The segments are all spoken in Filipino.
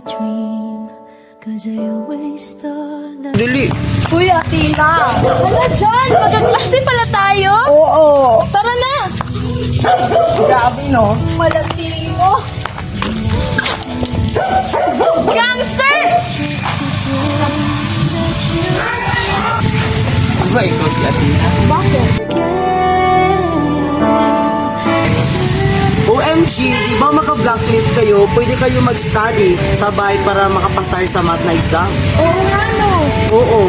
dream, 'cause I always thought that Dali. Kuya, Tina! Ano dyan? Magkaklase pala tayo? Oo! Tara na! Grabe, no? Malatino! Gangster! Diba ikaw si Athena? Bakit? OMG, di ba maka-blacklist kayo, pwede kayo mag-study sabay para makapasar sa math na exam? Oo nga no! Oo.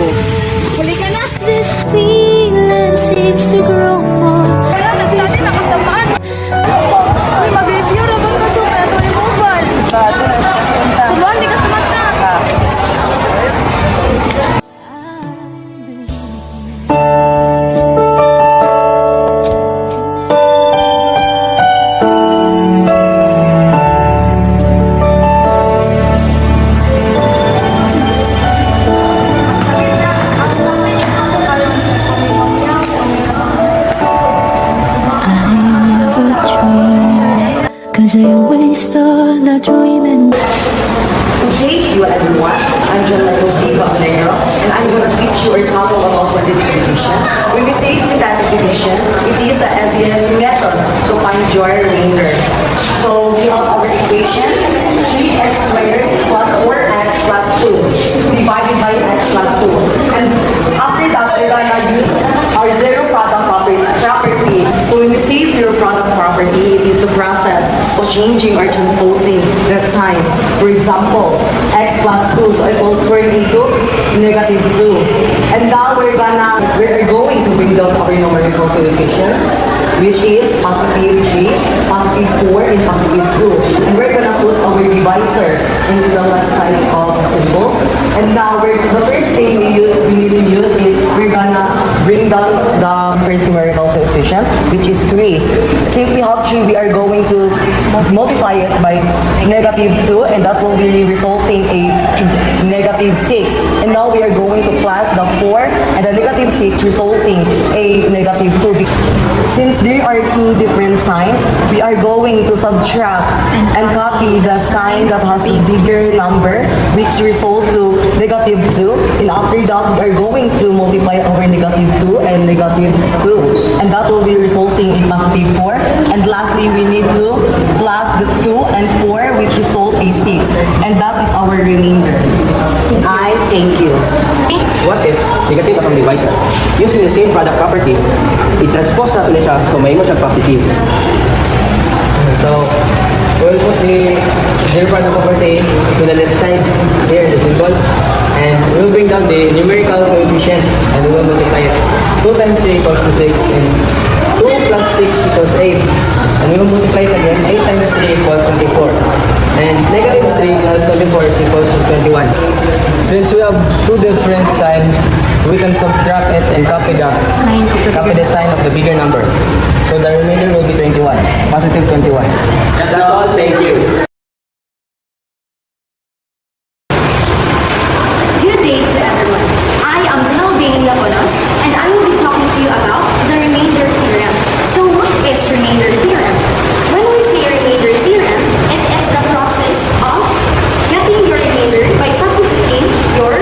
Huli ka na! this feeling seems to grow more. Wala, nagsabi na kasamaan! Uy, mag-review na ba ito? Kaya ito yung mobile! Tuluan, di ka sumata! Cause I always thought that dreaming. Today to you everyone, I'm Gianletto Viva Negro, and I'm going to teach you a couple of alternative division. When we say synthetic division, it is the easiest method to find your remainder. So we have our equation, 3x squared plus 4x plus 2, divided by x plus 2. And after that, we're going to use our zero product property. So when we say zero product property, it is the process of changing or transposing the signs. For example, x plus 2, so it will turn into negative 2. And now we're going to bring down our numerical coefficient, which is positive 3, positive 4, and positive 2. And we're gonna put our divisor into the left side of the symbol. And now the first thing we need to use is we're gonna bring down the first numerical coefficient, which is 3. Since we have 3, we are going to multiply it by negative 2, and that will be resulting a negative 6. And now we are going to plus the 4 and the negative 6, resulting a negative 2. Since there are two different signs, we are going to subtract and copy the sign that has a bigger number, which result to negative 2. And after that, we are going to multiply over negative 2 and negative 2. And that will be resulting in positive 4. And lastly, we need to plus the 2 and 4, which result a 6. And that is our remainder. I thank you. What if negative atong divisor? Using the same product property, i-transpose natin siya so may mo siya positive. So, we'll put the zero product property to the left side here in the symbol, and we'll bring down the numerical coefficient and we will multiply it. 2 times 3 equals to 6 and 2 plus 6 equals 8. And we will multiply it again. 8 times 3 equals 24. And negative 3 plus 24 is equals to 21. Since we have two different signs, we can subtract it and copy the sign of the bigger number. So the remainder will be 21, positive 21. That's all. Thank you. Good day to everyone. I am Delvania Bonos, and I will be talking to you about the remainder theorem. So what is remainder theorem? When we say remainder theorem, it is the process of getting your remainder by substituting your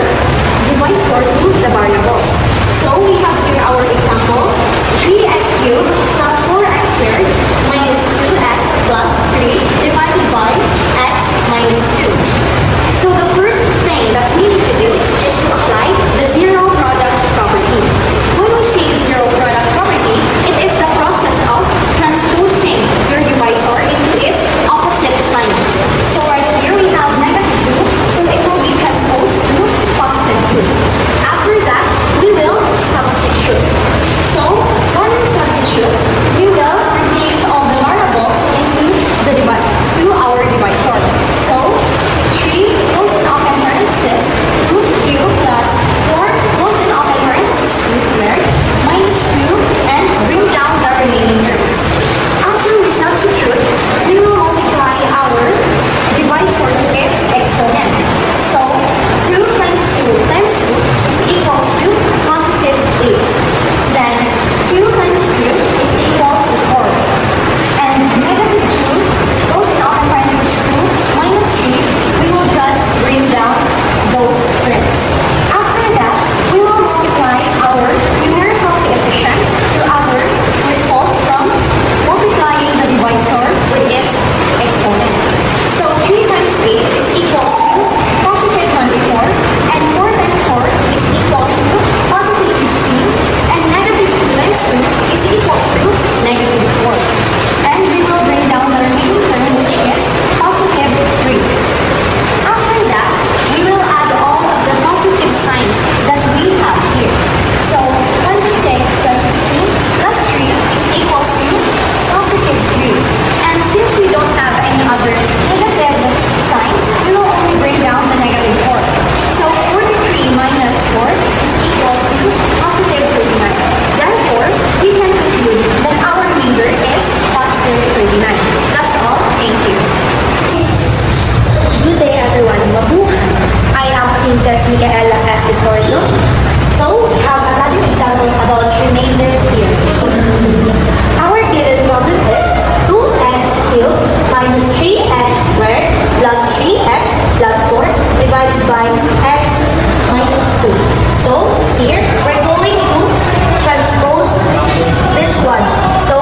divisor to the variables. So we have here our example, 3x cubed plus 4x squared minus 2x plus 3 divided by Princess Micaela S. Historio. So, we have another example about remainder theorem. Our given problem is 2x cubed minus 3x squared plus 3x plus 4 divided by x minus 2. So, here, we're going to transpose this one. So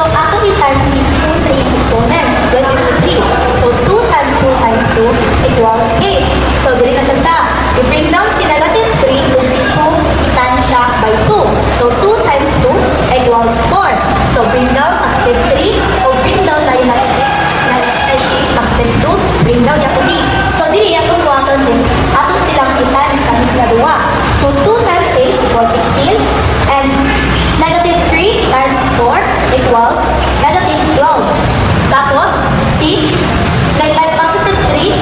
actually times 2 sa yung exponent, which is 3. So, 2 times 2 times 2 equals 8. So, dili na santa. You bring down si negative 3 kung si 2 times siya by 2. So, 2 times 2 equals 4. So, bring down positive 3 o bring down tayo na si positive 2, bring down yung 3. So, dili yung kuwaton is ato silang i-times kami sila 2. So, 2 times 8 equals 16 and negative 3 times 4 equals negative 12. Tapos, see, positive 3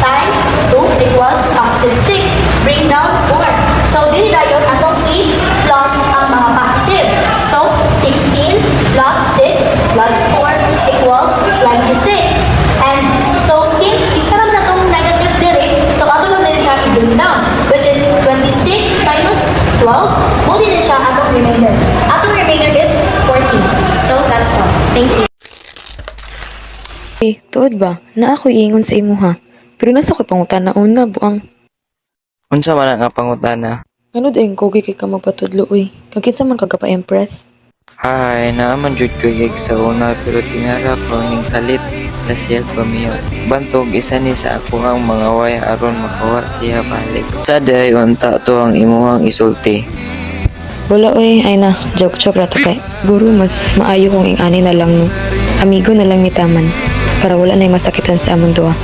times 2 equals positive 6. Bring down 4. So, dili na yun atong 8 plus ang mga positive. So, 16 plus 6 plus 4 equals 26. And so, since isa naman atong negative diri, so ato lang din siya i-bring down, which is 26 minus 12, mo din siya atong remainder. Atong remainder is 14. So, that's all. Thank you. Tuod ba? Na ako iingon sa imo ha. Pero nasa ko pangutan na una buang. Unsa man nga pangutana? Ano din kogi kay ka magpatudlo uy. Kagkinsa man kagapa impress. Hay, naaman jud ko yeg sa una pero tinara ko ning kalit na siya pamiyo. Bantog isa ni sa ako ang mga waya aron makawa siya balik. Sa day unta to ang imuhang isulti. Wala uy, ay na, joke ra to kay. Guru mas maayo kung ingani na lang no. Amigo na lang ni taman para wala na masakitan sa among duwa.